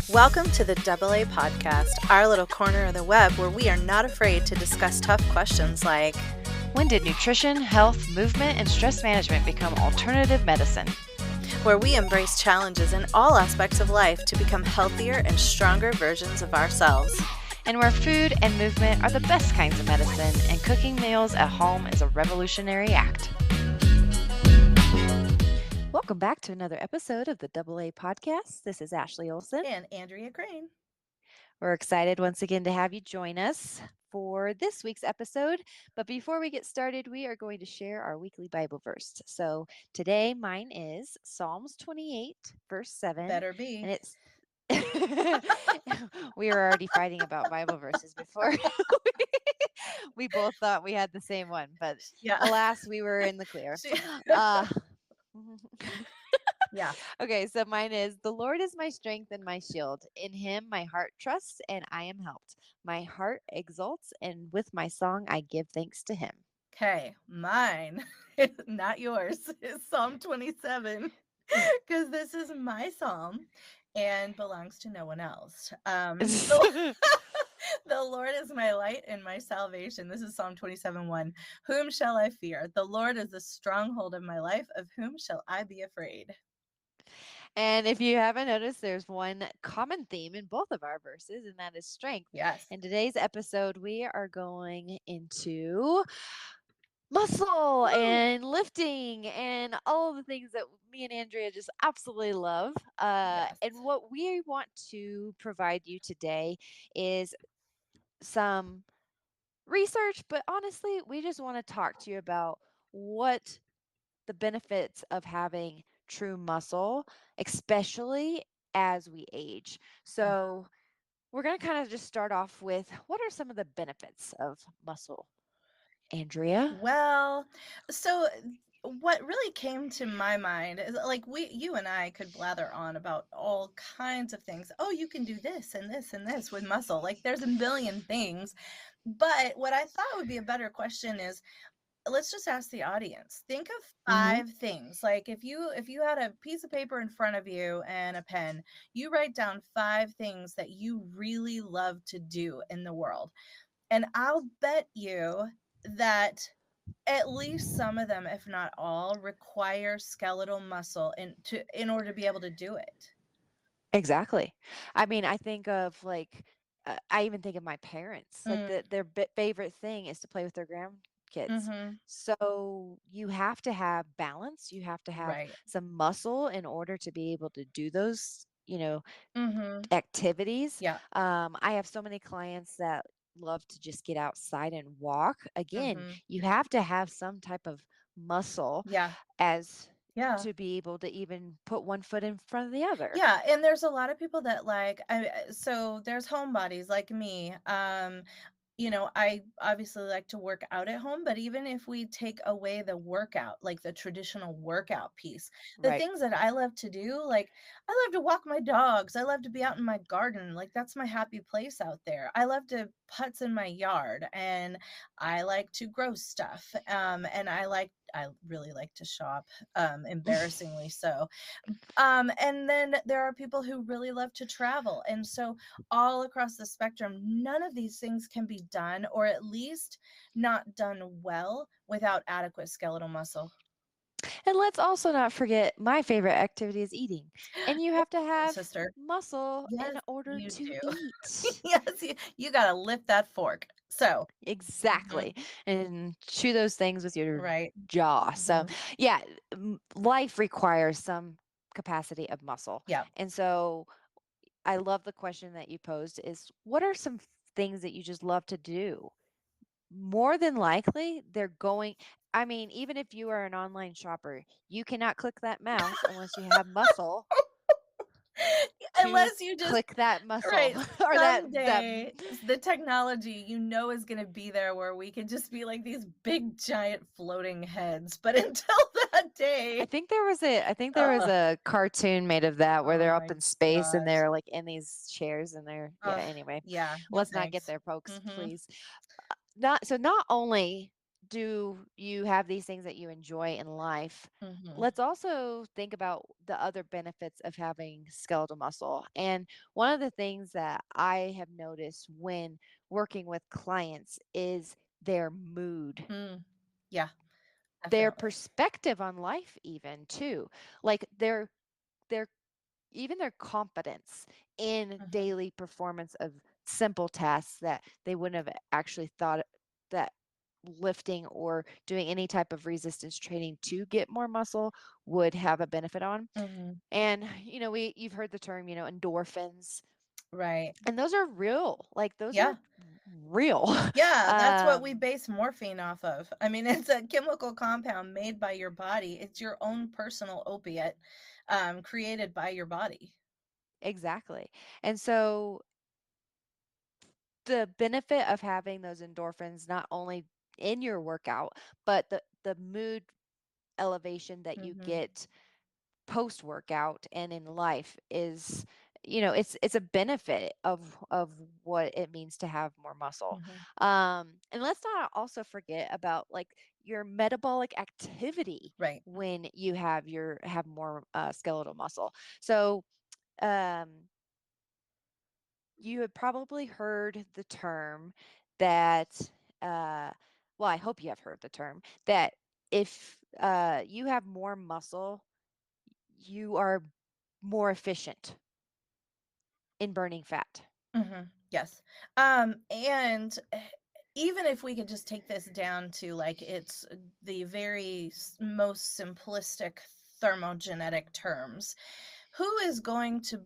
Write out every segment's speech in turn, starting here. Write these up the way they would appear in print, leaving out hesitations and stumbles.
Welcome to the AA Podcast, our little corner of the web where we are not afraid to discuss tough questions like, when did nutrition, health, movement, and stress management become alternative medicine? Where we embrace challenges in all aspects of life to become healthier and stronger versions of ourselves. And where food and movement are the best kinds of medicine, and cooking meals at home is a revolutionary act. Welcome back to another episode of the AA Podcast. This is Ashley Olson. And Andrea Crane. We're excited once again to have you join us for this week's episode. But before we get started, we are going to share our weekly Bible verse. So today mine is Psalms 28, verse 7. Better be. And it's we were already fighting about Bible verses before. We both thought we had the same one, but alas, we were in the clear. Yeah. Okay, so mine is, the Lord is my strength and my shield. In him my heart trusts, and I am helped. My heart exults, and with my song I give thanks to him. Okay, mine, not yours, is Psalm 27, because this is my psalm and belongs to no one else. The Lord is my light and my salvation. This is Psalm 27:1. Whom shall I fear? The Lord is the stronghold of my life. Of whom shall I be afraid? And if you haven't noticed, there's one common theme in both of our verses, and that is strength. Yes. In today's episode, we are going into muscle and lifting and all of the things that me and Andrea just absolutely love. Yes. And what we want to provide you today is some research, but honestly, we just want to talk to you about what the benefits of having true muscle, especially as we age. So we're going to kind of just start off with, what are some of the benefits of muscle, Andrea? Well, so what really came to my mind is, like, you and I could blather on about all kinds of things. Oh, you can do this and this and this with muscle. Like, there's a million things. But what I thought would be a better question is, let's just ask the audience. Think of 5 things. Like, if you had a piece of paper in front of you and a pen, you write down 5 things that you really love to do in the world. And I'll bet you that at least some of them, if not all, require skeletal muscle in order to be able to do it. Exactly. I mean, I think of I even think of my parents. Like their favorite thing is to play with their grandkids. So you have to have balance. You have to have some muscle in order to be able to do those, activities. Yeah. I have so many clients that love to just get outside and walk. Again, you have to have some type of muscle to be able to even put one foot in front of the other. Yeah, and there's a lot of people that so there's homebodies like me. I obviously like to work out at home, but even if we take away the workout, like the traditional workout piece, the things that I love to do, like I love to walk my dogs. I love to be out in my garden. Like, that's my happy place out there. I love to putz in my yard, and I like to grow stuff. And I really like to shop, embarrassingly so. And then there are people who really love to travel. And so all across the spectrum, none of these things can be done, or at least not done well, without adequate skeletal muscle. And let's also not forget, my favorite activity is eating. And you have to have muscle in order to eat. Yes, you got to lift that fork. So exactly. And chew those things with your jaw. So yeah, life requires some capacity of muscle. Yeah. And so I love the question that you posed is, what are some things that you just love to do? More than likely, I mean, even if you are an online shopper, you cannot click that mouse unless you have muscle. Unless you just click that muscle. Or someday, the technology, is going to be there where we can just be like these big giant floating heads. But until that day, I think there was a cartoon made of that where they're up in space and they're like in these chairs and they're anyway. Yeah. Let's not get there, folks, please. Not only do you have these things that you enjoy in life? Mhm. Let's also think about the other benefits of having skeletal muscle. And one of the things that I have noticed when working with clients is their mood, Mm. Yeah, their definitely. perspective on life, even too. Like their even their confidence in Mhm. daily performance of simple tasks that they wouldn't have actually thought that lifting or doing any type of resistance training to get more muscle would have a benefit on. Mhm. And you've heard the term, endorphins, Right. and those are real. Like those are Yeah. real. Yeah, that's what we um base morphine off of. I mean, it's a chemical compound made by your body. It's your own personal opiate, created by your body. exactly. And so the benefit of having those endorphins not only in your workout, but the mood elevation that you Mhm. get post workout and in life is, it's a benefit of what it means to have more muscle. Mhm. And let's not also forget about like your metabolic activity Right. when you have more skeletal muscle. So um you had probably heard the term that, uh, well, I hope you have heard the term that if you have more muscle, you are more efficient in burning fat. Mhm. Yes. And even if we could just take this down to like it's the very most simplistic thermogenetic terms, who is going to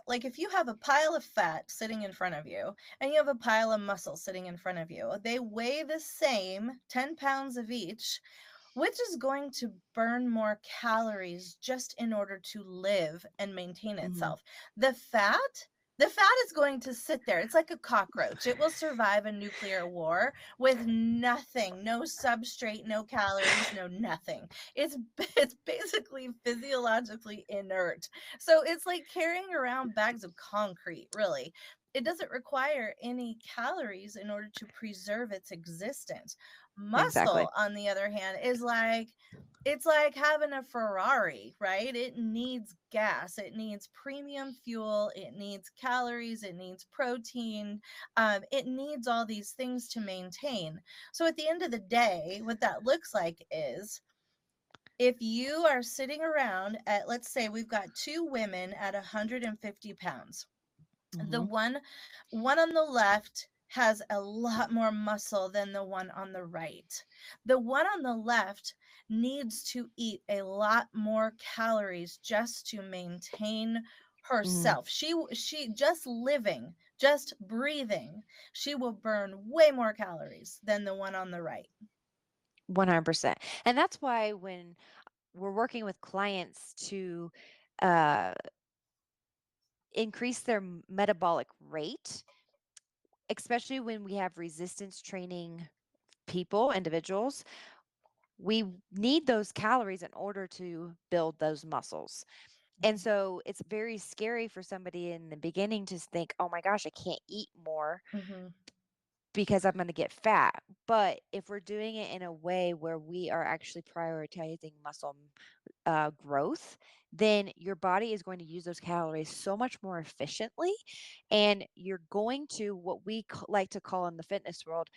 like if you have a pile of fat sitting in front of you and you have a pile of muscle sitting in front of you, they weigh the same, 10 pounds of each. Which is going to burn more calories just in order to live and maintain Mhm. itself? The fat? The fat is going to sit there. It's like a cockroach. It will survive a nuclear war with nothing, no substrate, no calories, no nothing. It's basically physiologically inert. So it's like carrying around bags of concrete, really. It doesn't require any calories in order to preserve its existence. Exactly. Muscle, on the other hand, is like it's like having a Ferrari, right? It needs gas, it needs premium fuel, it needs calories, it needs protein, it needs all these things to maintain. So at the end of the day, what that looks like is if you are sitting around at, let's say we've got two women at 150 pounds, the Mhm. one on the left has a lot more muscle than the one on the right. The one on the left needs to eat a lot more calories just to maintain Mhm. herself. She just living, just breathing, she will burn way more calories than the one on the right. 100%. And that's why when we're working with clients to uh, increase their metabolic rate, especially when we have resistance training individuals, we need those calories in order to build those muscles. And so it's very scary for somebody in the beginning to think, oh my gosh, I can't eat more Mhm. because I'm going to get fat. But if we're doing it in a way where we are actually prioritizing muscle growth, then your body is going to use those calories so much more efficiently. And you're going to, what we like to call in the fitness world,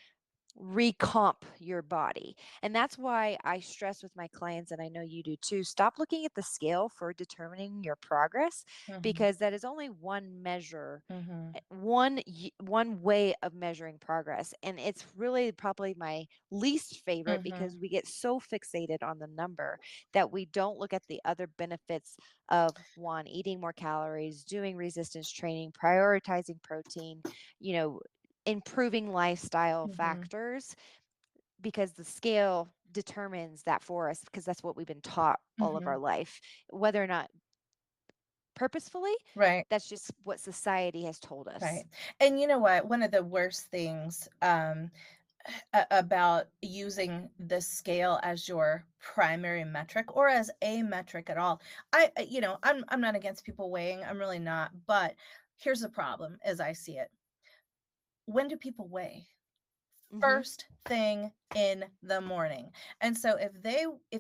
recomp your body. And that's why I stress with my clients, and I know you do too, stop looking at the scale for determining your progress, Mhm. because that is only one measure, Mhm. one way of measuring progress. And it's really probably my least favorite Mhm. because we get so fixated on the number that we don't look at the other benefits of one, eating more calories, doing resistance training, prioritizing protein, you know improving lifestyle Mhm. factors, because the scale determines that for us, because that's what we've been taught all of our Mhm. life, whether or not purposefully. Right. That's just what society has told Right. us. And you know what? One of the worst things about using the scale as your primary metric or as a metric at all. I'm not against people weighing. I'm really not. But here's the problem as I see it. When do people weigh? Mhm. first thing in the morning. And so if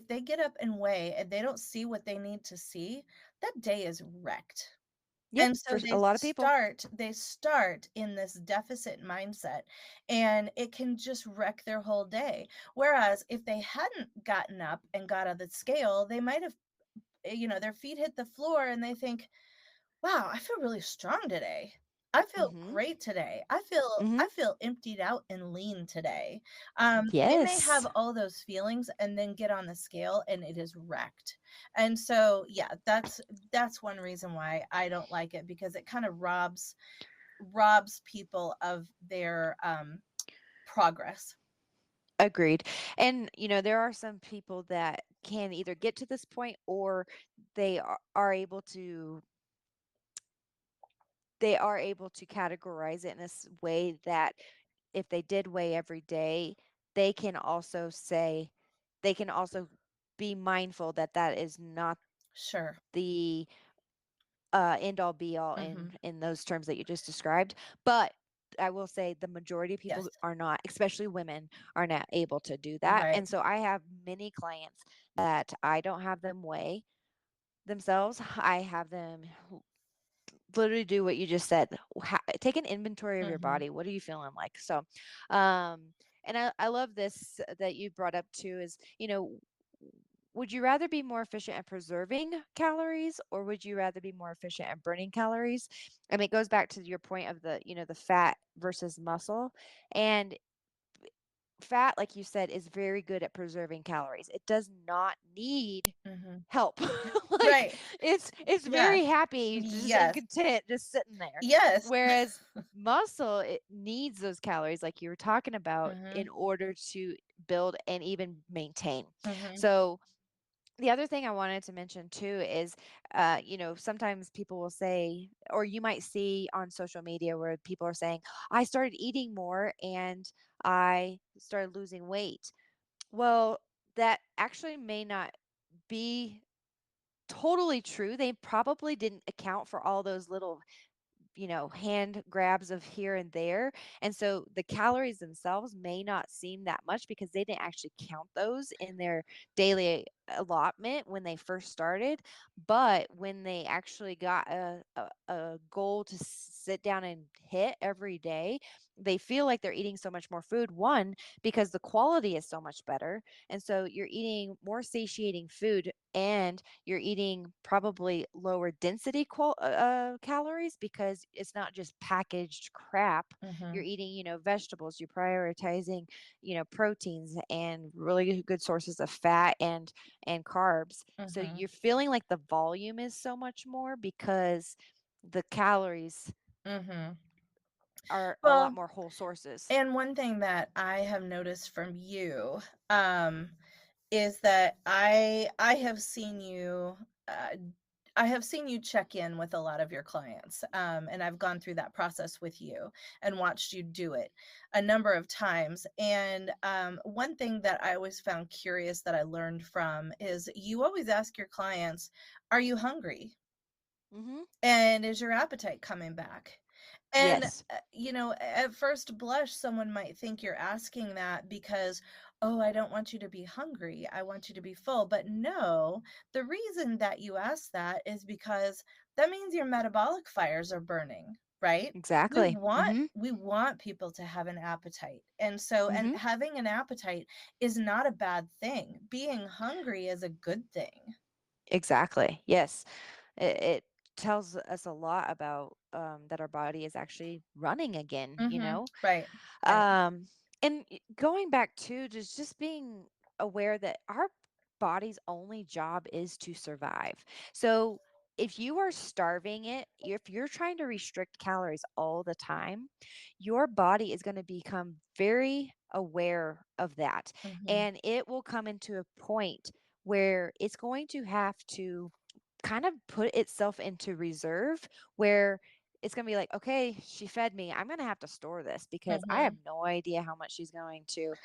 they get up and weigh and they don't see what they need to see, that day is wrecked. Yep, And for so a they lot of people. start in this deficit mindset, and it can just wreck their whole day. Whereas if they hadn't gotten up and got on the scale, they might have, their feet hit the floor and they think, wow, I feel really strong today. I feel Mhm. great today. I Mhm. feel emptied out and lean today. They may have Yes. all those feelings and then get on the scale and it is wrecked. And so, yeah, that's one reason why I don't like it, because it kind of robs people of their progress. Agreed. And, there are some people that can either get to this point or they are able to categorize it in this way that if they did weigh every day, they can also say they can also be mindful that that is not Sure. the end all be all Mhm. in those terms that you just described. But I will say the majority of Yes. people are not, especially women, are not able to do that. Right. And so I have many clients that I don't have them weigh themselves. I have them literally do what you just said. Take an inventory of your Mhm. body. What are you feeling like? So, um, and I love this that you brought up too is, would you rather be more efficient at preserving calories or would you rather be more efficient at burning calories? And it goes back to your point of the fat versus muscle. And fat, like you said, is very good at preserving calories. It does not need Mhm. help. Like Right. it's Yeah. very happy just and Yes. content just sitting there. Yes. Whereas muscle, it needs those calories like you were talking about in Mhm. order to build and even maintain. Mhm. So the other thing I wanted to mention too is, sometimes people will say, or you might see on social media where people are saying, I started eating more and I started losing weight. Well, that actually may not be totally true. They probably didn't account for all those little hand grabs of here and there. And so the calories themselves may not seem that much because they didn't actually count those in their daily allotment when they first started. But when they actually got a goal to sit down and hit every day, they feel like they're eating so much more food. One, because the quality is so much better. And so you're eating more satiating food and you're eating probably lower density calories because it's not just packaged crap. You're Mhm. eating, vegetables. You're prioritizing, proteins and really good sources of fat and carbs. So Mhm. you're feeling like the volume is so much more because the calories Mhm. are a lot Well, more whole sources. and one thing that I have noticed from you, um, is that I have seen you, uh, I have seen you check in with a lot of your clients, and I've gone through that process with you and watched you do it a number of times. And one thing that I always found curious that I learned from is you always ask your clients, "Are you hungry? Hmm. And is your appetite coming back?" And, Yes, at first blush, someone might think you're asking that because, "Oh, I don't want you to be hungry. I want you to be full." But no, the reason that you ask that is because that means your metabolic fires are burning, right? We exactly. want Hmm. we want people to have an appetite. And Hmm. having an appetite is not a bad thing. Being hungry is a good thing. Exactly. Yes. It tells us a lot about that our body is actually running again, Mhm. Right. Right. and going back to just being aware that our body's only job is to survive. So if you are starving it, if you're trying to restrict calories all the time, your body is going to become very aware of that. Mhm. And it will come into a point where it's going to have to kind of put itself into reserve where it's going to be like, okay, she fed me. I'm going to have to store this because I have Mhm. no idea how much she's going to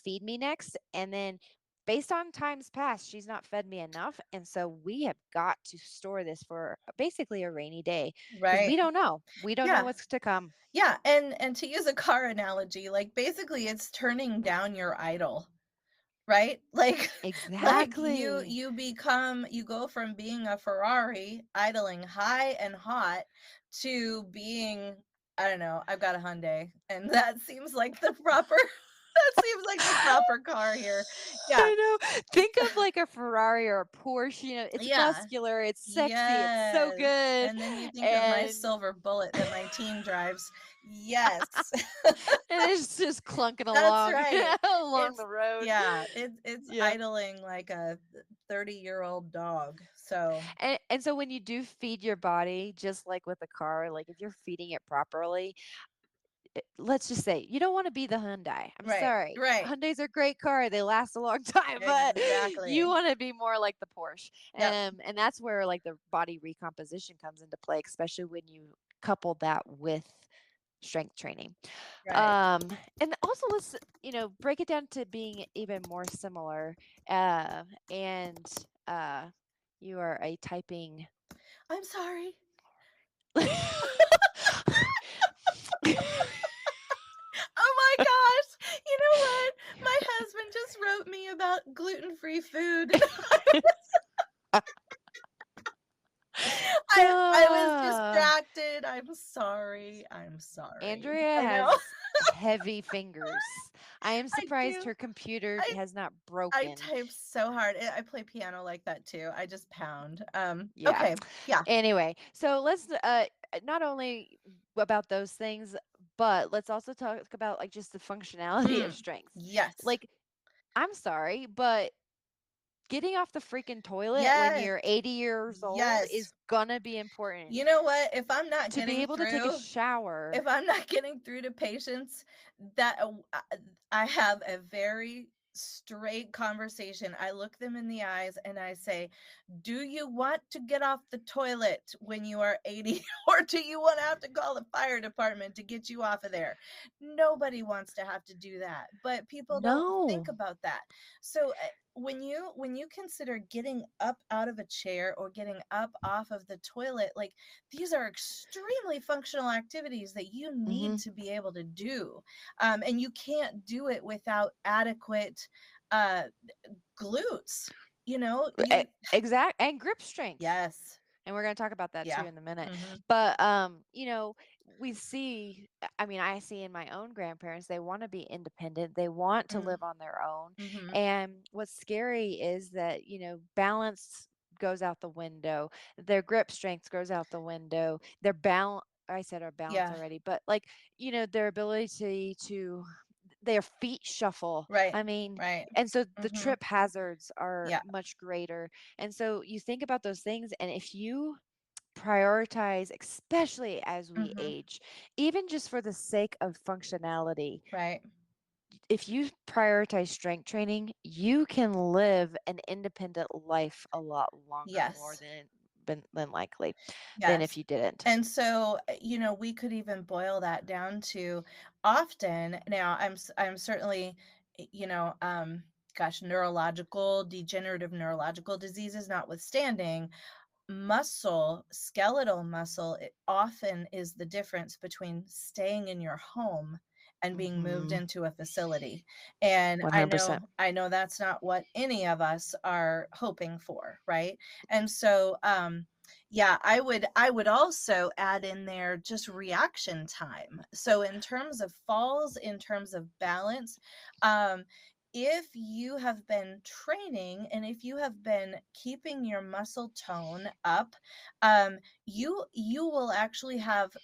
feed me next. And then based on times past, she's not fed me enough. And so we have got to store this for basically a rainy day because Right. we don't know. We don't know Yeah. what's to come. Yeah, and to use a car analogy, like, basically, it's turning down your idol, right? Like like, Exactly. you go from being a Ferrari idling high and hot to being, I don't know, I've got a Hyundai, and that seems like the proper that seems like the proper car here. Yeah. I know. Think of like a Ferrari or a Porsche, it's Yeah. muscular, it's sexy, it's so Yes. good. And then you think of my And silver bullet that my teen drives. Yes. and it's just clunking That's along right. along It's the road. yeah, it's Yeah. idling like a 30-year-old dog. So, And so when you do feed your body, just like with a car, like if you're feeding it properly, let's just say you don't want to be the Hyundai. I'm right, sorry. right. Hyundai's are a great car. They last a long time, but you Exactly. want to be more like the Porsche. Yep, And that's where like the body recomposition comes into play, especially when you couple that with strength training. right. Um, and also let's, break it down to being even more similar. And you are a typing. I'm sorry. I Oh my gosh. You know what? My husband just wrote me about gluten-free food. I was Uh, distracted. I'm sorry. I'm sorry. Andrea I know. has heavy fingers. I am I surprised do. her computer I has not I broken. type so hard. I play piano like that too. I just pound. Yeah. Okay. Yeah. Anyway, so let's not only about those things, but let's also talk about like just the functionality of Mm. strength. Yes. Like, I'm sorry, but getting off the freaking toilet when Yes. you're 80 years old Yes. is gonna be important. You know what? If I'm not To be getting able to take a through, shower. if I'm not getting through to patients, that I have a very straight conversation. I look them in the eyes and I say, "Do you want to get off the toilet when you are 80 or do you want to have to call the fire department to get you off of there?" Nobody wants to have to do that, but people don't think No. about that. So, when you consider getting up out of a chair or getting up off of the toilet, like, these are extremely functional activities that you need Mhm. to be able to do. And you can't do it without adequate uh, glutes. You, Exact and grip strength. yes, And we're going to talk about that too yeah, in a minute. mm-hmm, But we see, I mean, I see in my own grandparents, they want to be independent. They want to mm-hmm, live on their own. mm-hmm, And what's scary is that, balance goes out the window. Their grip strength goes out the window. Their balance, I said our balance yeah, already, but like, their ability to their feet shuffle. right, I mean, right, and so the mm-hmm, trip hazards are yeah, much greater. And so you think about those things, and if you prioritize, especially as we mm-hmm, age, even just for the sake of functionality, right, if you prioritize strength training, you can live an independent life a lot longer, more yes. than likely, than if Yes. you didn't. And so, we could even boil that down to often now I'm certainly, gosh, degenerative neurological diseases notwithstanding, skeletal muscle, it often is the difference between staying in your home and being moved Hmm. into a facility. And I know 100%. I know that's not what any of us are hoping for, right? And so yeah, I would also add in there just reaction time. So in terms of falls, in terms of balance, um if you have been training and if you have been keeping your muscle tone up, you will actually have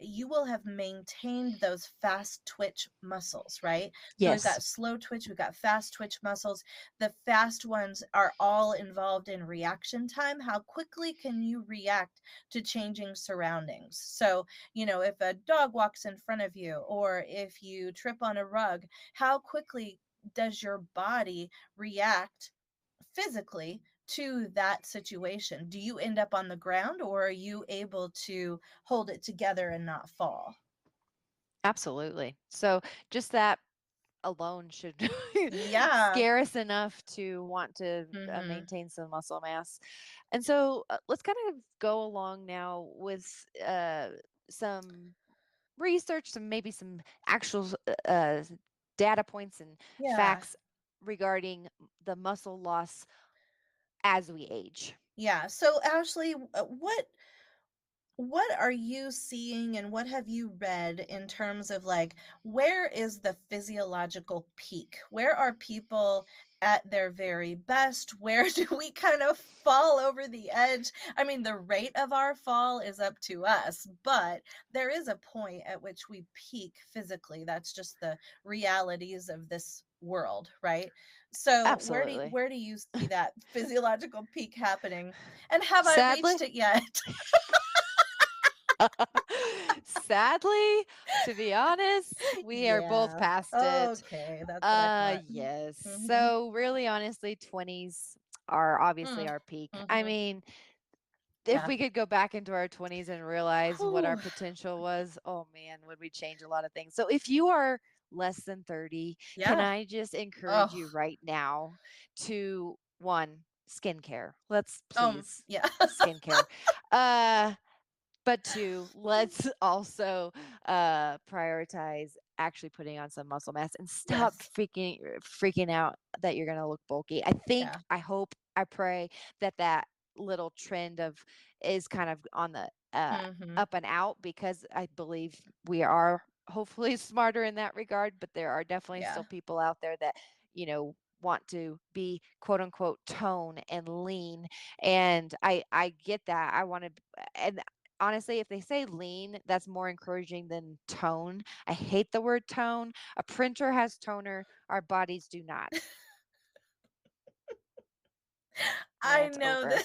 you will have maintained those fast twitch muscles, right? So we've got Yes. slow twitch, we've got fast twitch muscles. The fast ones are all involved in reaction time. How quickly can you react to changing surroundings? So, if a dog walks in front of you or if you trip on a rug, how quickly does your body react physically to that situation? Do you end up on the ground or are you able to hold it together and not fall? Absolutely. So just that alone should Yeah. scare us enough to want to Mhm. maintain some muscle mass. And so let's kind of go along now with some research, some maybe some actual data points and Yeah. facts regarding the muscle loss as we age. Yeah. So Ashley, what are you seeing and what have you read in terms of like where is the physiological peak? Where are people at their very best? Where do we kind of fall over the edge? I mean, the rate of our fall is up to us, but there is a point at which we peak physically. That's just the realities of this world, right? So Absolutely. where do you see that physiological peak happening? And have I reached Sadly, it yet? sadly, to be honest, we are both Yeah. past it. Okay, that's what I thought. Yes. Mhm. So really honestly, 20s are obviously Mm. our peak. I Mhm. mean, if Yeah. we could go back into our 20s and realize what our Whew. potential was, oh man, would we change a lot of things. So if you are less than 30, can Yeah. I just encourage Oh. you right now to one, skincare. Let's please Yeah. skincare. Uh but two, let's also prioritize actually putting on some muscle mass and stop Yes. freaking out that you're going to look bulky. I think, Yeah. I hope, I pray that that little trend of is kind of on the Mhm. up and out, because I believe we are hopefully smarter in that regard, but there are definitely Yeah. still people out there that, you know, want to be quote unquote tone and lean. And I get that. I want to, and honestly, if they say lean, that's more encouraging than tone. I hate the word tone. A printer has toner, our bodies do not. I Rant know over. that.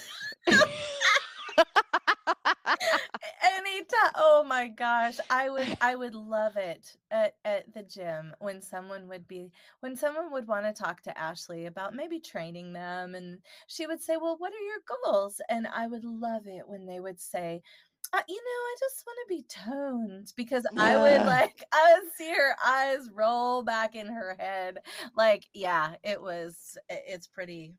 Anytime, oh my gosh, I would love it at the gym when someone would want to talk to Ashley about maybe training them, and she would say, "Well, what are your goals?" And I would love it when they would say, I just want to be toned," because I would Ugh, I would see her eyes roll back in her head. Like, yeah, it's pretty,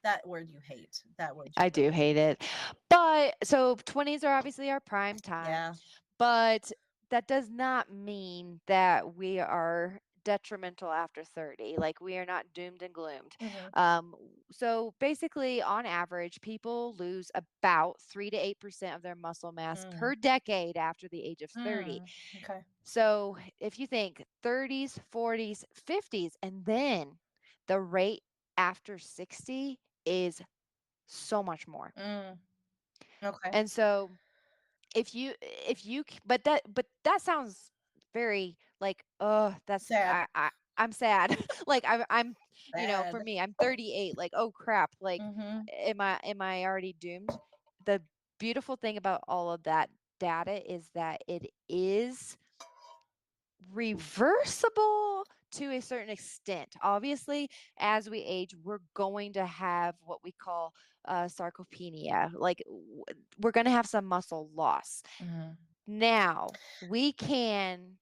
that word you hate. That word you I do really hate hate. it. But so 20s are obviously our prime time, Yeah. but that does not mean that we are detrimental after 30. Like, we are not doomed and gloomed. Mhm. Um, so basically, on average, people lose about 3 to 8% of their muscle mass Mm. per decade after the age of 30. Mm. Okay. So if you think 30s, 40s, 50s, and then the rate after 60 is so much more. Mm. Okay. And so but that sounds very like, oh, that's Sad. I'm sad. Like I'm for Sad. me, I'm 38. Like, oh crap. Like, Mhm. am I already doomed? The beautiful thing about all of that data is that it is reversible to a certain extent. Obviously, as we age, we're going to have what we call sarcopenia. Like, we're going to have some muscle loss. Mhm. Now, we can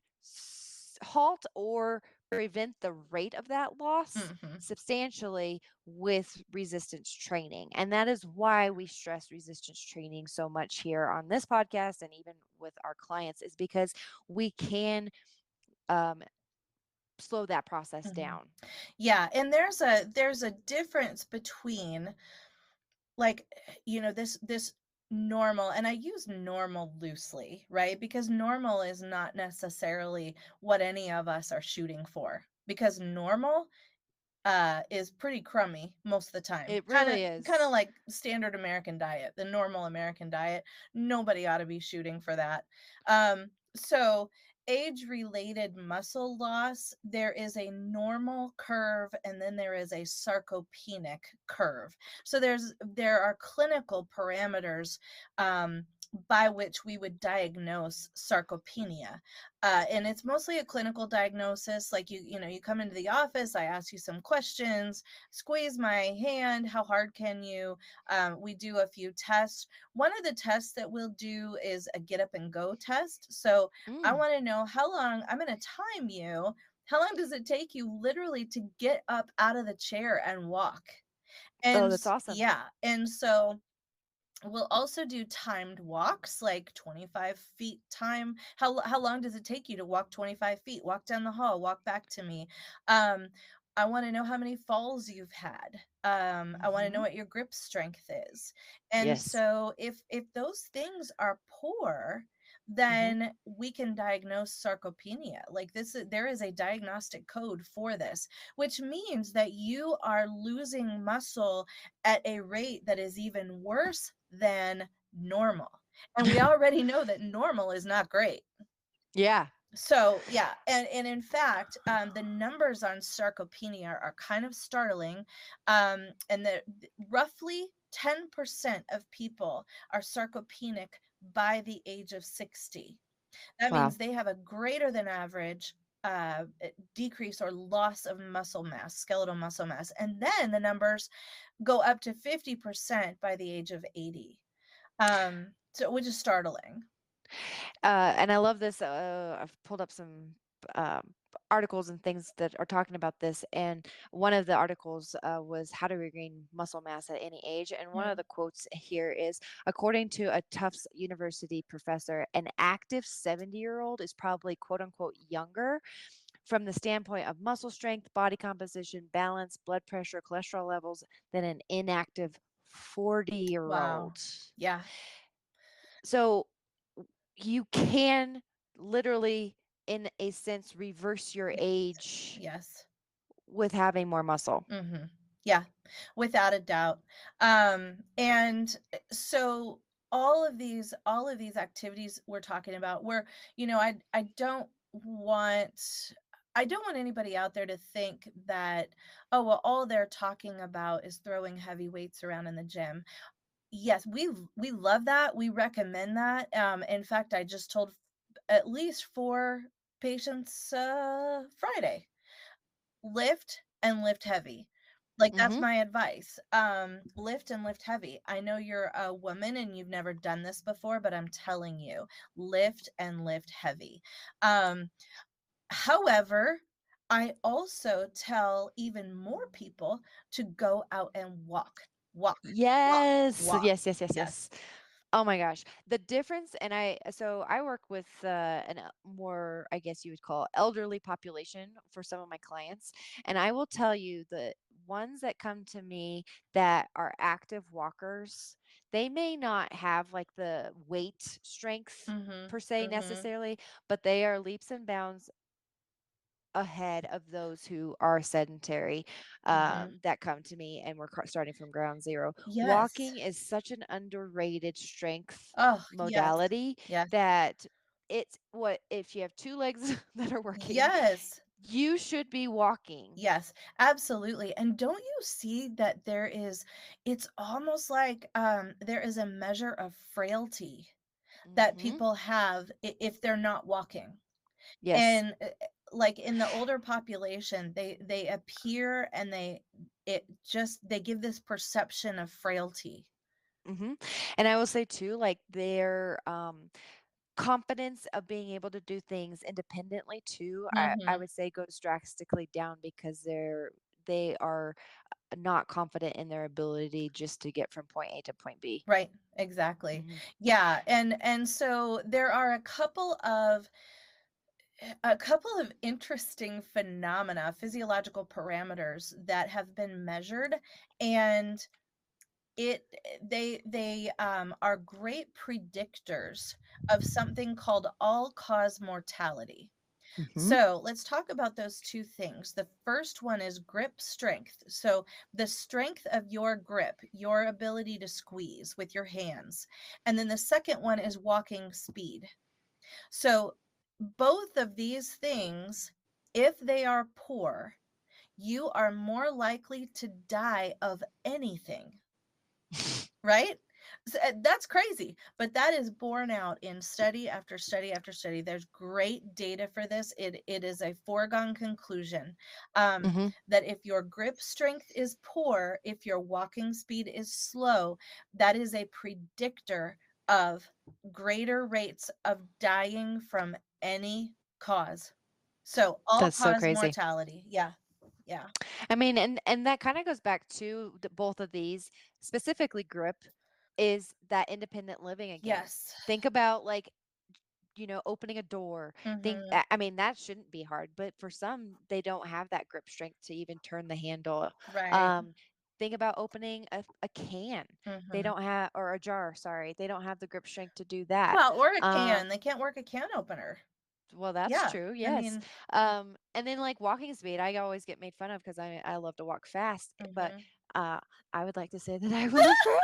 halt or prevent the rate of that loss Mhm. substantially with resistance training. And that is why we stress resistance training so much here on this podcast and even with our clients, is because we can um, slow that process Mhm. down. Yeah, and there's a difference between like this normal, and I use normal loosely, right? Because normal is not necessarily what any of us are shooting for. Because normal is pretty crummy most of the time. It Kinda really kinda is. like standard American diet, the normal American diet. Nobody ought to be shooting for that. So age-related muscle loss, there is a normal curve and then there is a sarcopenic curve. So there are clinical parameters by which we would diagnose sarcopenia. And it's mostly a clinical diagnosis. Like you come into the office, I ask you some questions, squeeze my hand, how hard can you? We do a few tests. One of the tests that we'll do is a get up and go test. So I Mm. want to know how long I'm going to time you. How long does it take you literally to get up out of the chair and walk? Oh, that's awesome. Yeah, and so we'll also do timed walks, like 25 feet time. How long does it take you to walk 25 feet? Walk down the hall, walk back to me. Um, I want to know how many falls you've had. I want to know Mhm. what your grip strength is. And Yes. so if those things are poor, Mhm. then we can diagnose sarcopenia. Like there is a diagnostic code for this, which means that you are losing muscle at a rate that is even worse than normal. And we already know that normal is not great. Yeah. So yeah, and in fact, the numbers on sarcopenia are kind of startling, and that roughly 10% of people are sarcopenic by the age of 60. That Wow. means they have a greater than average decrease or loss of muscle mass, skeletal muscle mass, and then the numbers go up to 50% by the age of 80. So which is startling. And I love this. I've pulled up some um, articles and things that are talking about this. And one of the articles was how to regain muscle mass at any age. And one of Mm. the quotes here is, according to a Tufts University professor, an active 70-year-old is probably quote unquote younger from the standpoint of muscle strength, body composition, balance, blood pressure, cholesterol levels than an inactive 40-year Wow. old. Yeah. So you can literally, in a sense, reverse your Yes. age Yes. with having more muscle. Mhm. Yeah, without a doubt. And so all of these activities we're talking about, where, I don't want anybody out there to think that, oh, well, all they're talking about is throwing heavy weights around in the gym. Yes, we love that. We recommend that. In fact, I just told at least 4 patients Friday, lift and lift heavy. Like, that's Mhm. my advice. Lift and lift heavy. I know you're a woman and you've never done this before, but I'm telling you, lift and lift heavy. Um, However, I also tell even more people to go out and walk, walk, walk, Yes. walk. Yes, yes, yes, Yes. yes. Oh my gosh. The difference, and I work with an more, I guess you would call, elderly population for some of my clients, and I will tell you, the ones that come to me that are active walkers, they may not have like the weight strength Mhm. per se Mhm. necessarily, but they are leaps and bounds ahead of those who are sedentary, Mhm. that come to me, and we're starting from ground zero. Yes. Walking is such an underrated strength Oh, yes. modality Yes. that it's what if you have two legs that are working, Yes. you should be walking. Yes, absolutely. And don't you see that it's almost like there is a measure of frailty that Hmm. people have if they're not walking. Yes. And like in the older population, they appear and they give this perception of frailty. Hmm. And I will say too, like their confidence of being able to do things independently too, I Mhm. would say goes drastically down because they are not confident in their ability just to get from point A to point B. Right, exactly. Mhm. Yeah, and so there are a couple of interesting phenomena, physiological parameters that have been measured, and they are great predictors of something called all-cause mortality. Mhm. So let's talk about those two things. The first one is grip strength. So the strength of your grip, your ability to squeeze with your hands. And then the second one is walking speed. So both of these things, if they are poor, you are more likely to die of anything, right? That's crazy, but that is borne out in study after study after study. There's great data for this. It is a foregone conclusion, Mhm. that if your grip strength is poor, if your walking speed is slow, that is a predictor of greater rates of dying from any cause. So all That's so cause crazy. mortality. Yeah. Yeah. I mean, and that kind of goes back to both of these, specifically grip, is that independent living again. Yes. Think about like, opening a door. Mhm. I mean, that shouldn't be hard, but for some, they don't have that grip strength to even turn the handle. Right. Um, think about opening a can. They Mhm. don't have, or a jar, sorry. They don't have the grip strength to do that. Well, or a can. Um, They can't work a can opener. well, that's Yeah. true. I Yes. mean, And then like walking speed, I always get made fun of because I love to walk fast, but mhm. uh, I would like to say that I will live forever.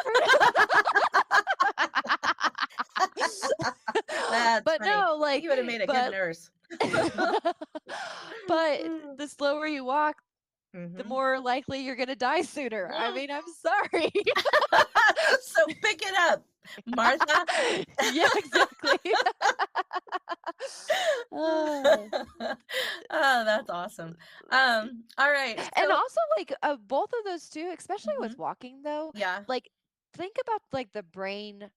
That's But funny. no, like, You would have made a good but nurse. but the slower you walk, the Mhm. more likely you're gonna die sooner. I mean, I'm sorry. So pick it up, Martha. Yeah, exactly. Oh. Oh, that's awesome. All right. And So also, like, both of those too, especially with mhm. walking though, Yeah. like, think about, like, the brain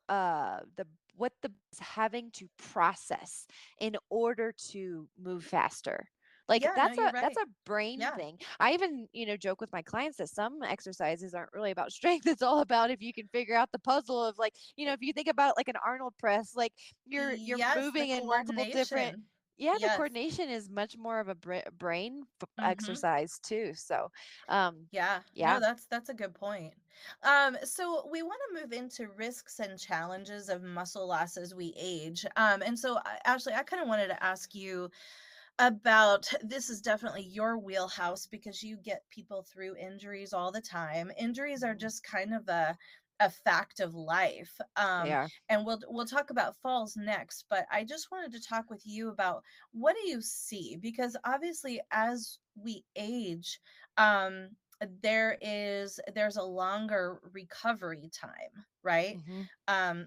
the what the is having to process in order to move faster. Like Yeah, no, you're that's right. a brain Yeah. thing. I even, joke with my clients that some exercises aren't really about strength. It's all about if you can figure out the puzzle of like, if you think about like an Arnold press, like you're Yes, the moving in multiple different. coordination. Yeah, the Yes. coordination is much more of a brain Mhm. exercise too. So, um, Yeah. No, yeah. that's a good point. So we want to move into risks and challenges of muscle loss as we age. And so Ashley, I kind of wanted to ask you about this is definitely your wheelhouse because you get people through injuries all the time. Injuries are Mhm. just kind of a fact of life. They are. And we'll talk about falls next, but I just wanted to talk with you about what do you see? Because obviously as we age, there's a longer recovery time, right? Hmm.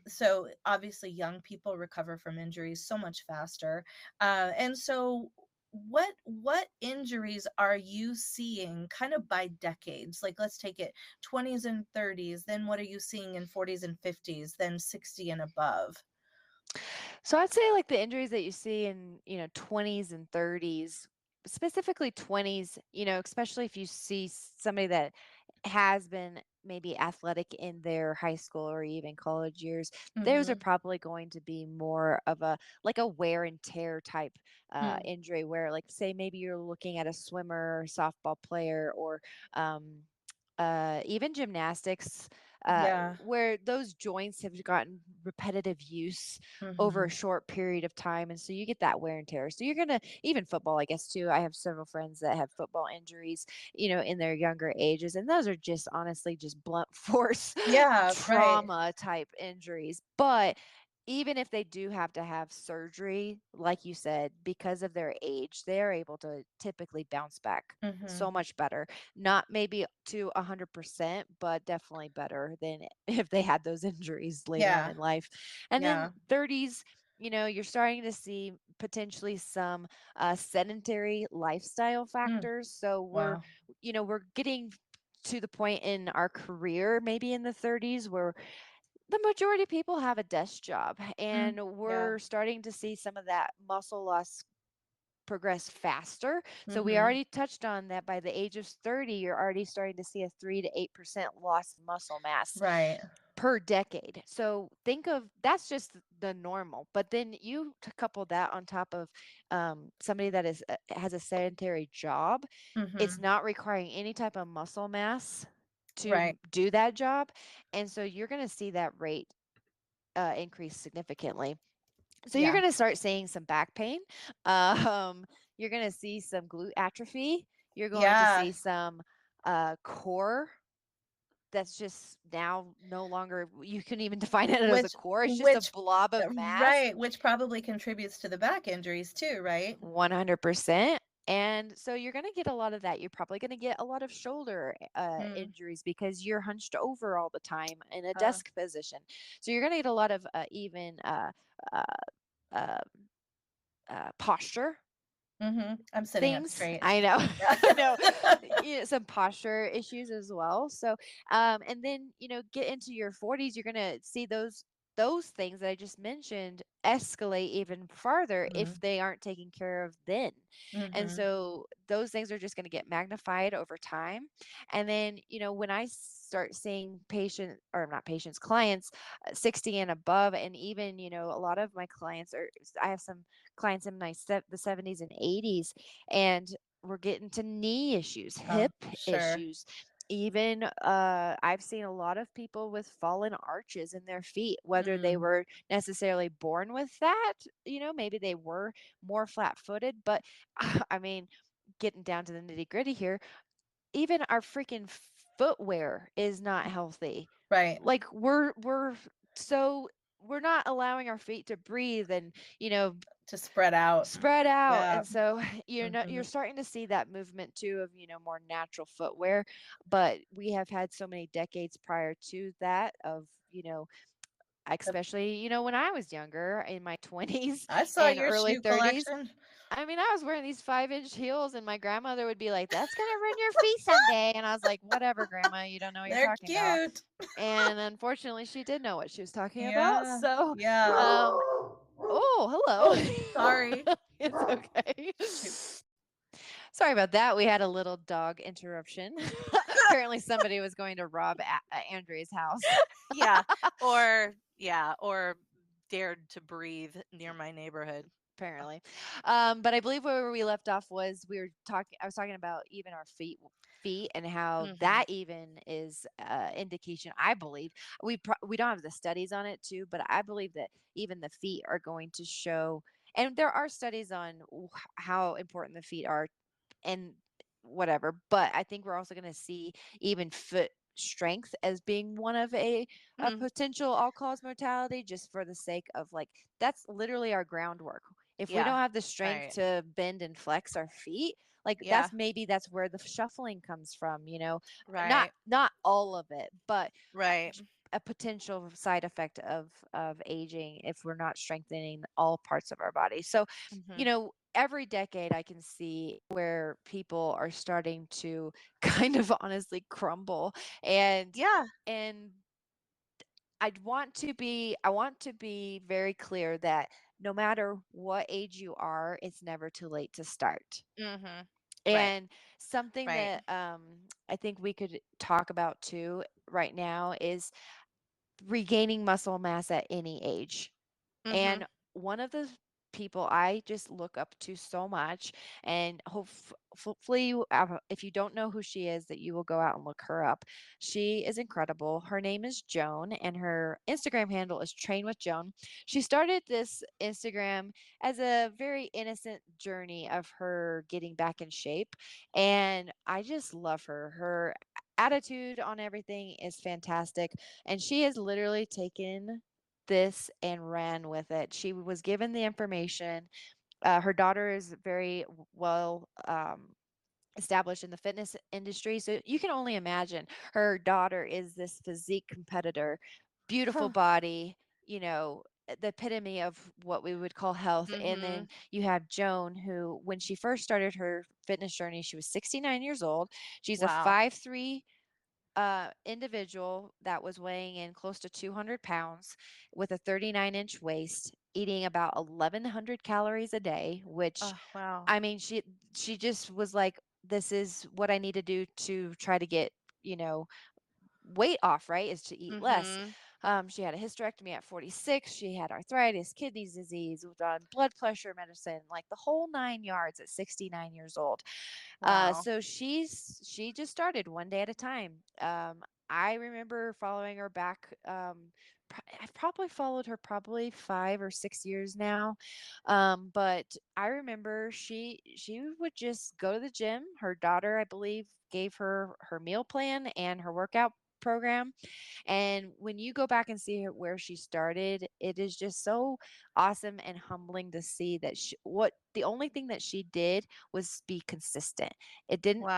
So obviously young people recover from injuries so much faster, and so what injuries are you seeing kind of by decades? Like let's take it 20s and 30s, then what are you seeing in 40s and 50s, then 60 and above? So I'd say like the injuries that you see in, 20s and 30s, specifically 20s, especially if you see somebody that has been maybe athletic in their high school or even college years, those are Mhm. probably going to be more of a like a wear and tear type Mm. injury where like say maybe you're looking at a swimmer or softball player or um even gymnastics, Yeah. where those joints have gotten repetitive use over a Mhm. short period of time. And so you get that wear and tear. So you're going to, even football, I guess, too. I have several friends that have football injuries, in their younger ages. And those are just honestly just blunt force Yeah, right. trauma type injuries. But even if they do have to have surgery, like you said, because of their age, they're able to typically bounce back so Mhm. much better. Not maybe to 100%, but definitely better than if they had those injuries later on Yeah. in life. And then Yeah. 30s, you're starting to see potentially some sedentary lifestyle Mm. factors. So Wow. we're getting to the point in our career, maybe in the 30s, where the majority of people have a desk job, Mm. and Yeah. we're starting to see some of that muscle loss progress faster. So we Mhm. already touched on that by the age of 30, you're already starting to see a 3 to 8% loss of muscle mass Right. per decade. So think of that's just the normal. But then you couple that on top of somebody that has a sedentary job, it's Mhm. not requiring any type of muscle mass to Right. do that job. And so you're going to see that rate increase significantly. So you're Yeah. going to start seeing some back pain. Um, you're going to see some glute atrophy. You're going to Yeah. see some core that's just now no longer, you can even define it as a Which core. It's just a which blob of mass. right, which probably contributes to the back injuries too, right? 100%. And so you're going to get a lot of that. You're probably going to get a lot of shoulder Mm. injuries because you're hunched over all the time in a Uh, desk position. So you're going to get a lot of even uh, uh, posture I'm sitting up things. straight. I know. Yeah. I know. Some posture issues as well. So, and then, get into your 40s, you're going to see those. those things that I just mentioned escalate even farther if Mhm. they aren't taken care of then. And Mhm. so those things are just going to get magnified over time. And then, when I start seeing patients, or not patients, clients 60 and above, and even, a lot of my clients are, I have some clients in the 70s and 80s, and we're getting to knee issues, Oh, hip sure. issues, even I've seen a lot of people with fallen arches in their feet, whether they Mm. were necessarily born with that, maybe they were more flat-footed, but I mean, getting down to the nitty-gritty here, even our freaking footwear is not healthy. Right. Like so we're not allowing our feet to breathe and, To spread out. spread out. Yeah. And so you're Mhm. starting to see that movement too of, more natural footwear. But we have had so many decades prior to that of, Yep. especially, when I was younger in my 20s I saw and your early shoe 30s. collection. I mean, I was wearing these 5-inch heels, and my grandmother would be like, "That's gonna ruin your feet someday." And I was like, "Whatever, Grandma, you don't know what you're They're talking about." cute. And unfortunately, she did know what she was talking about. Yeah. So, Yeah. um, oh, Oh, hello. sorry. It's okay. Shoot. Sorry about that. We had a little dog interruption. Apparently, somebody was going to rob Andrea's house. Yeah, or dared to breathe near my neighborhood. Apparently. But I believe where we left off was I was talking about even our feet and how Mhm. that even is indication. I believe we don't have the studies on it too, but I believe that even the feet are going to show, and there are studies on how important the feet are and whatever. But I think we're also going to see even foot strength as being one of a Mm, potential all cause mortality, just for the sake of, like, that's literally our groundwork. If we yeah. don't have the strength Right. to bend and flex our feet, like, Yeah. that's where the shuffling comes from, not Right. all of it, but Right. a potential side effect of aging if we're not strengthening all parts of our body. So, Mhm. every decade I can see where people are starting to kind of honestly crumble, and Yeah. and I want to be very clear that no matter what age you are, it's never too late to start. Mhm. Right. And something Right. that I think we could talk about too right now is regaining muscle mass at any age. Mhm. And one of the people I just look up to so much, and hopefully, if you don't know who she is, that you will go out and look her up. She is incredible. Her name is Joan, and her Instagram handle is Train with Joan. She started this Instagram as a very innocent journey of her getting back in shape, and I just love her. Her attitude on everything is fantastic, and she has literally taken this and ran with it. She was given the information. Her daughter is very well established in the fitness industry. So you can only imagine her daughter is this physique competitor, beautiful body, the epitome of what we would call health. And then Mhm. you have Joan, who, when she first started her fitness journey, she was 69 years old. She's a Wow. 5'3" individual that was weighing in close to 200 pounds with a 39-inch waist, eating about 1,100 calories a day, which, Oh, wow. I mean, she just was like, this is what I need to do to try to get, you know, weight off, right? Is to eat less. Mhm. She had a hysterectomy at 46. She had arthritis, kidney disease, was on blood pressure medicine, like the whole 9 yards at 69 years old. Wow. So she just started one day at a time. I remember following her back. I've probably followed her probably 5 or 6 years now. But I remember she would just go to the gym. Her daughter, I believe, gave her her meal plan and her workout program. And when you go back and see her where she started, it is just so awesome and humbling to see that what the only thing that she did was be consistent.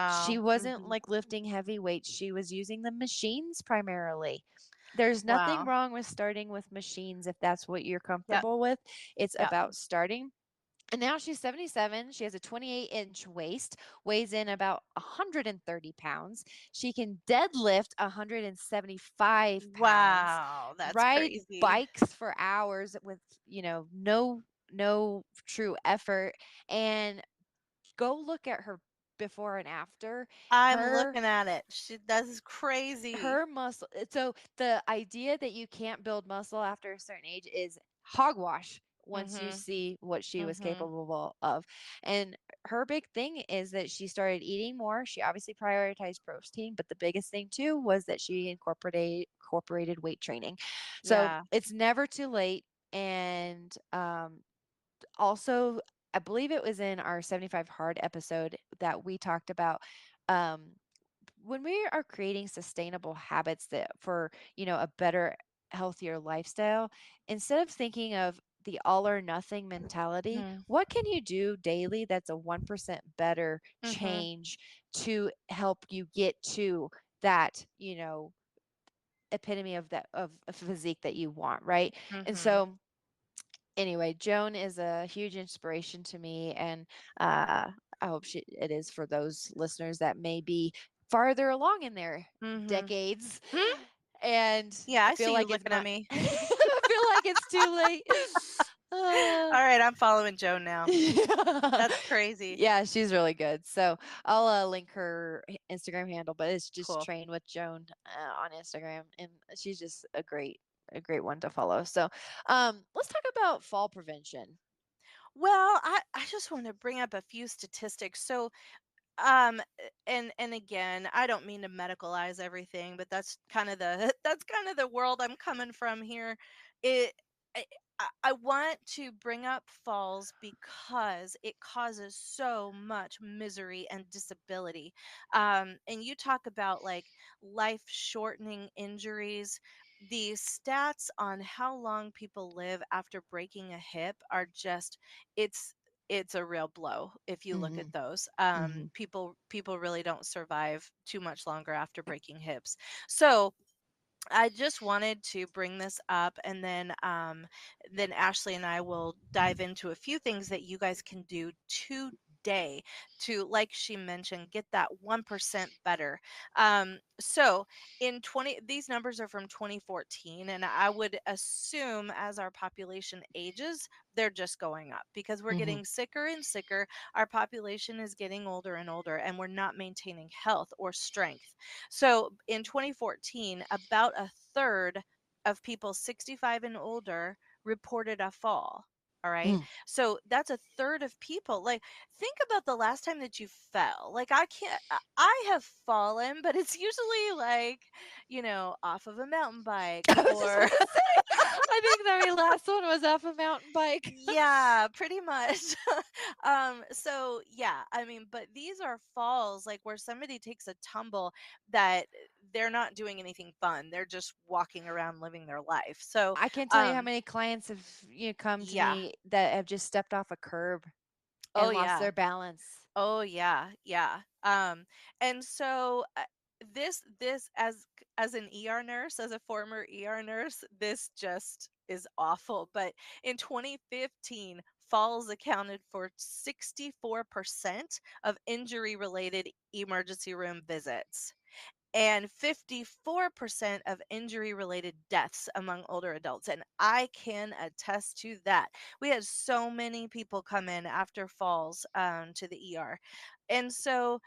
She Wow. wasn't Mhm. like lifting heavy weights. She was using the machines primarily. There's nothing Wow. wrong with starting with machines if that's what you're Yep. comfortable with. It's Yep. about starting. And now she's 77. She has a 28-inch waist, weighs in about 130 pounds. She can deadlift 175 pounds, Wow, that's ride crazy. bikes for hours with, no true effort. And go look at her before and after. I'm Her looking at it. That's crazy. her muscle so the idea that you can't build muscle after a certain age is hogwash once you Mhm. see what she was Mhm. capable of. And her big thing is that she started eating more. She obviously prioritized protein, but the biggest thing too was that she incorporated weight training. So Yeah. it's never too late. And also, I believe it was in our 75 hard episode that we talked about, um, when we are creating sustainable habits that for, a better, healthier lifestyle, instead of thinking of the all or nothing mentality, Mhm. what can you do daily that's a 1% better Mhm. change to help you get to that, epitome of that of a physique that you want, right? And Mhm. so anyway, Joan is a huge inspiration to me, and uh, I hope it is for those listeners that may be farther along in their Mhm. decades Hmm? and Yeah, I feel see you like it's looking at not. me. I feel like it's too late. Uh, All right, I'm following Joan now. yeah. That's crazy. Yeah, she's really good. So I'll link her Instagram handle, but it's just Cool. Train with Joan on Instagram, and she's just a great one to follow. So, let's talk about fall prevention. Well, I just want to bring up a few statistics. So, and again, I don't mean to medicalize everything, but that's kind of the that's kind of the world I'm coming from here. It I, I want to bring up falls because it causes so much misery and disability. And you talk about like life shortening injuries. The stats on how long people live after breaking a hip are just it's it's a real blow if you look at Hmm. those. Hmm. People really don't survive too much longer after breaking hips. So I just wanted to bring this up, and then Ashley and I will dive into a few things that you guys can do today to, like she mentioned, get that 1% better. So in 20, these numbers are from 2014, and I would assume as our population ages, they're just going up because we're Hmm. getting sicker and sicker. Our population is getting older and older, and we're not maintaining health or strength. So in 2014, about a third of people 65 and older reported a fall. All right. Mm. So that's a third of people. Like, think about the last time that you fell. Like, I can't, I have fallen, but it's usually like, off of a mountain bike I was just or about to say, I think the last one was off a mountain bike. yeah, pretty much. So yeah, I mean, but these are falls like where somebody takes a tumble that they're not doing anything fun. They're just walking around living their life. So, I can't tell you how um, many clients have come to yeah. me that have just stepped off a curb Oh and lost yeah. their balance. Oh yeah, yeah. And so this as an ER nurse, as a former ER nurse, this just is awful. But in 2015, falls accounted for 64% of injury related emergency room visits and 54% of injury related deaths among older adults. And I can attest to that. We had so many people come in after falls to the ER. And so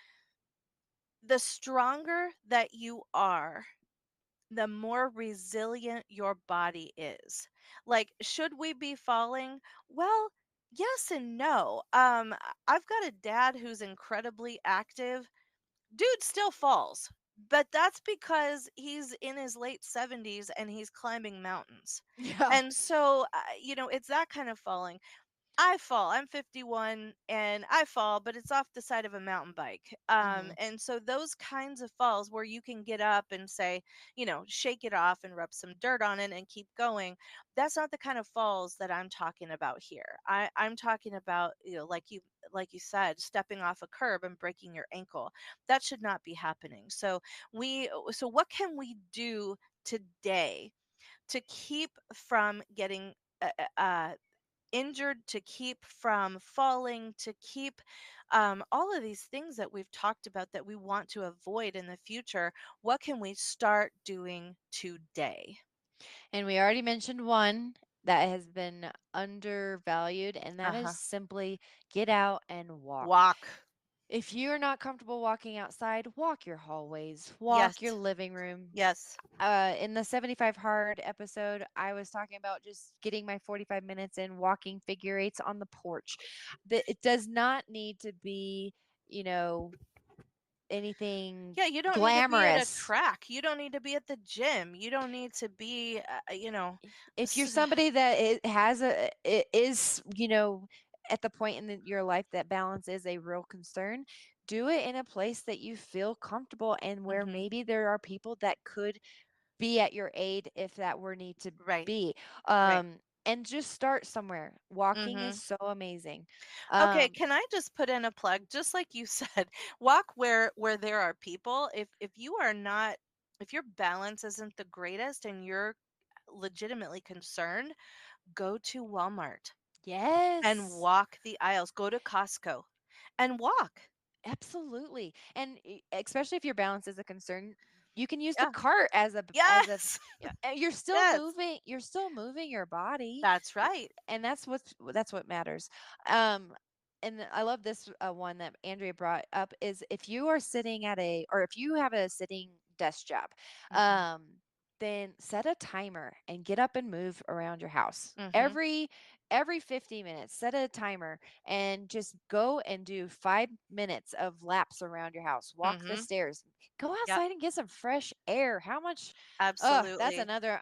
the stronger that you are, the more resilient your body is. Like, should we be falling? Well, yes and no. I've got a dad who's incredibly active. Dude still falls, but that's because he's in his late 70s and he's climbing mountains. Yeah. And so, it's that kind of falling. I fall. I'm 51 and I fall, but it's off the side of a mountain bike. Hmm. And so those kinds of falls where you can get up and say, shake it off and rub some dirt on it and keep going. That's not the kind of falls that I'm talking about here. I'm talking about, like you said, stepping off a curb and breaking your ankle. That should not be happening. So what can we do today to keep from getting injured, to keep from falling, to keep all of these things that we've talked about that we want to avoid in the future, what can we start doing today? And we already mentioned one that has been undervalued, and that is Uh-huh. simply get out and walk. Walk. If you're not comfortable walking outside, walk your hallways, Yes. walk your living room. Yes. In the 75 hard episode, I was talking about just getting my 45 minutes in walking figure eights on the porch. That it does not need to be, you know, anything Yeah, you don't need to be at a glamorous. track. You don't need to be at the gym. You don't need to be, If you're s- somebody that has is, at the point in your life that balance is a real concern, do it in a place that you feel comfortable and where mhm, maybe there are people that could be at your aid if that were need to right, be. right. And just start somewhere. Walking is Mhm. so amazing. Okay, Um, can I just put in a plug? Just like you said, walk where there are people. If you are not, if your balance isn't the greatest and you're legitimately concerned, go to Walmart and yes. walk the aisles. Go to Costco and walk. Absolutely. And especially if your balance is a concern, you can use the Yeah. cart as a Yes. Yes. you're still moving your body. That's right. And that's what matters. Um and I love this one that Andrea brought up is if you are sitting at a or if you have a sitting desk job, Mhm. um then set a timer and get up and move around your house. Mhm. Every 50 minutes, set a timer and just go and do 5 minutes of laps around your house. Walk the Mhm. stairs. Go Yep. outside and get some fresh air. How much that's Absolutely. another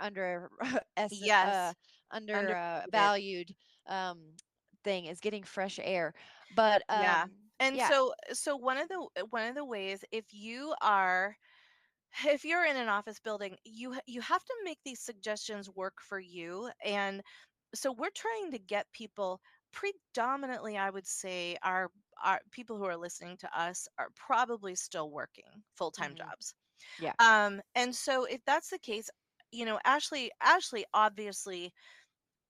Yes. under Underrated. valued um thing is getting fresh air. But Yeah. And yeah. so one of the ways, if you're in an office building, you have to make these suggestions work for you. And so we're trying to get people, predominantly I would say our people who are listening to us are probably still working full-time Mhm. jobs. Yeah. And so if that's the case, Ashley obviously,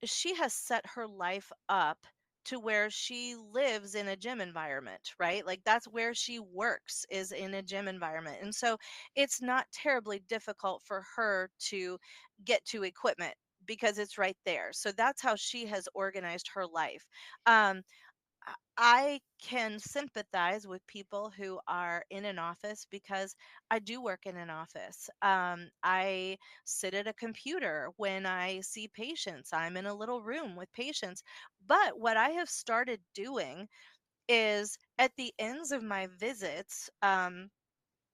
she has set her life up to where she lives in a gym environment, right? Like that's where she works, is in a gym environment. And so it's not terribly difficult for her to get to equipment because it's right there. So that's how she has organized her life. Um, I can sympathize with people who are in an office because I do work in an office. I sit at a computer when I see patients. I'm in a little room with patients. But what I have started doing is at the ends of my visits,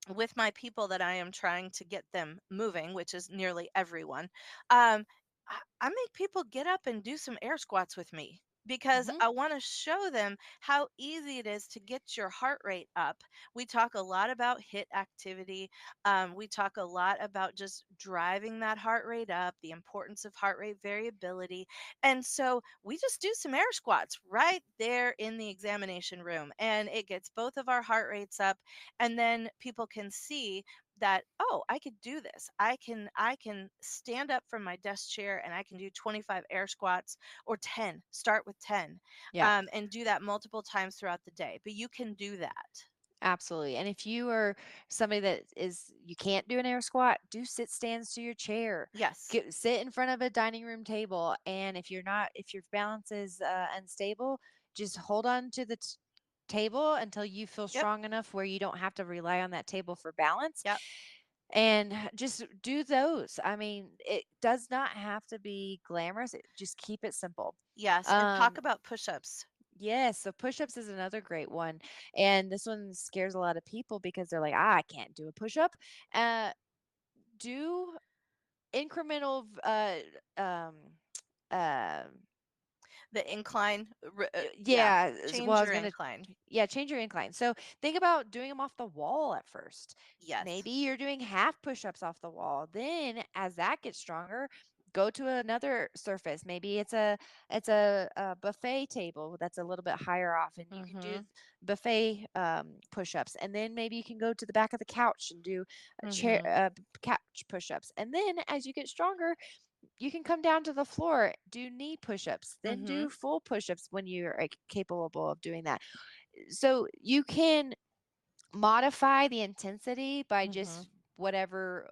with my people that I am trying to get them moving, which is nearly everyone, I make people get up and do some air squats with me because Mhm. I want to show them how easy it is to get your heart rate up. We talk a lot about HIIT activity. We talk a lot about just driving that heart rate up, the importance of heart rate variability. And so we just do some air squats right there in the examination room, and it gets both of our heart rates up, and then people can see that, oh, I could do this. I can stand up from my desk chair and I can do 25 air squats, or 10. Start with 10, Yeah. and do that multiple times throughout the day, but you can do that. Absolutely. And if you are somebody that is you can't do an air squat, do sit stands to your chair. Yes. Sit in front of a dining room table, and if your balance is unstable, just hold on to the table until you feel Yep. strong enough where you don't have to rely on that table for balance, Yep. and just do those. I mean, it does not have to be glamorous. Just keep it simple. Yes, and talk Um, about push-ups. Yes, so push-ups is another great one. And this one scares a lot of people because they're like, I can't do a push-up. Uh, do incremental um uh The incline, yeah, yeah, well, change I was your gonna incline. yeah, change your incline. So think about doing them off the wall at first. Yes. Maybe you're doing half push-ups off the wall. Then as that gets stronger, go to another surface. Maybe it's a buffet table that's a little bit higher off, and you can do Mhm. buffet push-ups. And then maybe you can go to the back of the couch and do a chair Mhm. couch push-ups. And then as you get stronger, you can come down to the floor, do knee push-ups, then Mhm. do full push-ups when you're like, capable of doing that. So you can modify the intensity by Mhm. just whatever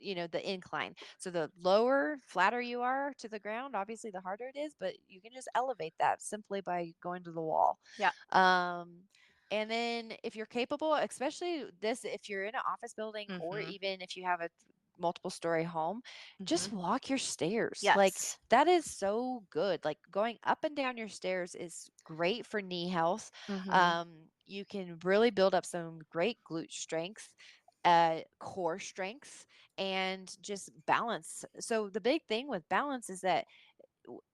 the incline. So the lower, flatter you are to the ground, obviously the harder it is, but you can just elevate that simply by going to the wall. Yeah. um and then if you're capable, especially this, if you're in an office building or Mhm. even if you have a multiple story home, just Mhm. walk your stairs. Like, Yes. that is so good. Like, going up and down your stairs is great for knee health. Mhm. You can really build up some great glute strength, core strength, and just balance. So the big thing with balance is that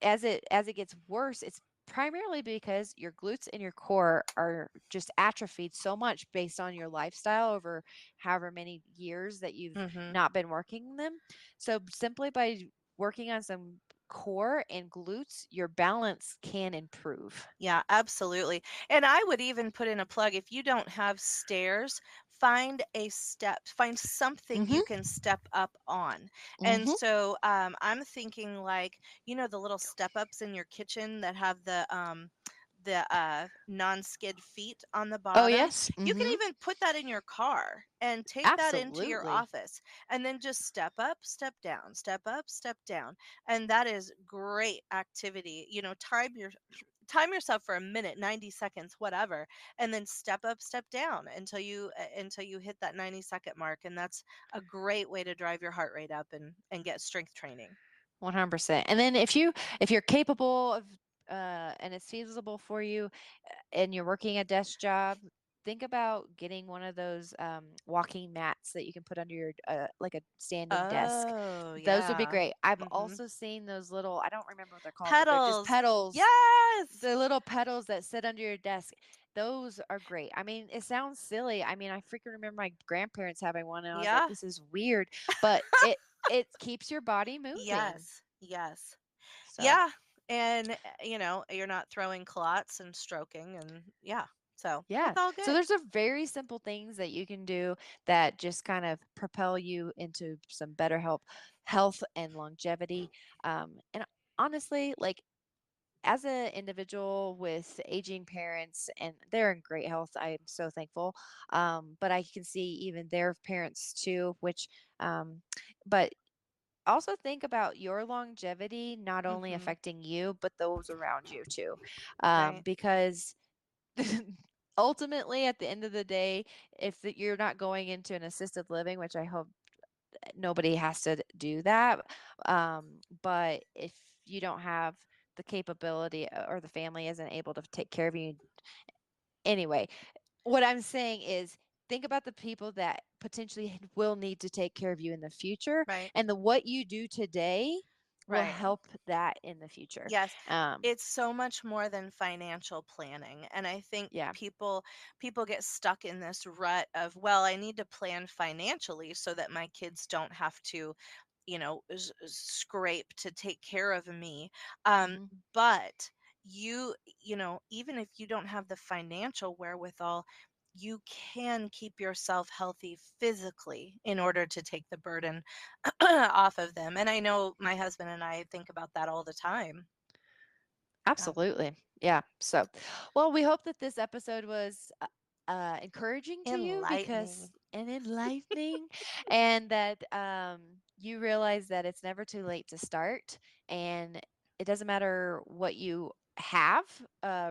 as it gets worse, it's primarily because your glutes and your core are just atrophied so much based on your lifestyle over however many years that you've Mhm. not been working them. So simply by working on some core and glutes, your balance can improve. Yeah, absolutely. And I would even put in a plug, if you don't have stairs, find something you Mhm. can step up on. And Mhm. so I'm thinking like, the little step ups in your kitchen that have the non-skid feet on the Oh bottom. yes. You can Mhm. even put that in your car and take that into your Absolutely. office and then just step up, step down, step up, step down. And that is great activity. Time yourself for a minute, 90 seconds, whatever, and then step up, step down until you hit that 90-second mark, and that's a great way to drive your heart rate up and get strength training. 100%. And then if you're capable of and it's feasible for you, and you're working a desk job, think about getting one of those walking mats that you can put under your like a standing desk. Oh, Those would be yeah. great. I've Mhm. also seen those little, I don't remember what they're called, but they're just Pedals. pedals. Yes. The little pedals that sit under your desk. Those are great. I mean, it sounds silly. I mean, I freaking remember my grandparents having one, and I was like, Yeah. this is weird, but it keeps your body moving. Yes. Yes. So, Yeah. And you're not throwing clots and stroking, and yeah. So, yeah. it's all So good. there's a very simple things that you can do that just kind of propel you into some better health and longevity. And honestly, like, as an individual with aging parents, and they're in great health, I'm so thankful. But I can see even their parents too, which um but also think about your longevity not only Mhm. affecting you but those around you too, Right. because ultimately at the end of the day, if you're not going into an assisted living, which I hope nobody has to do that, but if you don't have the capability, or the family isn't able to take care of you anyway, what I'm saying is, think about the people that potentially will need to take care of you in the future, Right. and the what you do today will Right. help that in the future. Yes, um it's so much more than financial planning, and I think yeah. people get stuck in this rut of, well, I need to plan financially so that my kids don't have to, scrape to take care of me. Um, Hmm. but even if you don't have the financial wherewithal, you can keep yourself healthy physically in order to take the burden off of them. And I know my husband and I think about that all the time. Yeah. Absolutely. Yeah. So, well, we hope that this episode was encouraging to you, because Enlightening. and enlightening, and that you realize that it's never too late to start, and it doesn't matter what you have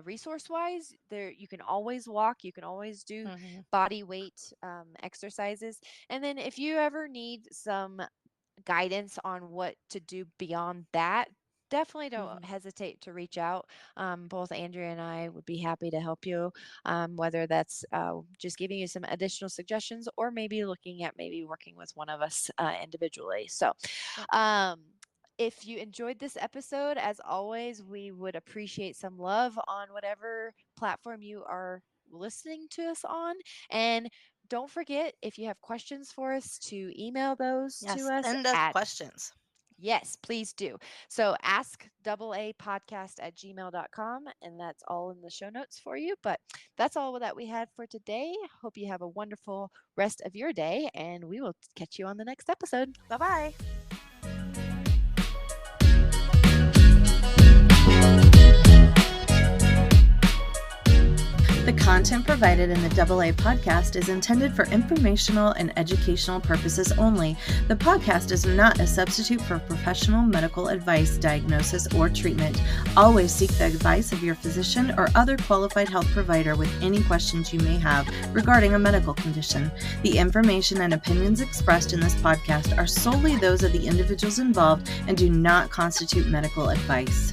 resource wise. There, you can always walk, you can always do Mhm. body weight exercises, and then if you ever need some guidance on what to do beyond that, definitely don't Mhm. hesitate to reach out. Both Andrea and I would be happy to help you, whether that's just giving you some additional suggestions, or maybe looking at maybe working with one of us individually. So, Yep. um, if you enjoyed this episode, as always, we would appreciate some love on whatever platform you are listening to us on. And don't forget, if you have questions for us, to email those to Yes. us Send us at, questions. yes, please do. So ask double a podcast at gmail.com, and that's all in the show notes for you. But that's all that we had for today. Hope you have a wonderful rest of your day, and we will catch you on the next episode. Bye bye. content provided in the AA podcast is intended for informational and educational purposes only. The podcast is not a substitute for professional medical advice, diagnosis, or treatment. Always seek the advice of your physician or other qualified health provider with any questions you may have regarding a medical condition. The information and opinions expressed in this podcast are solely those of the individuals involved and do not constitute medical advice.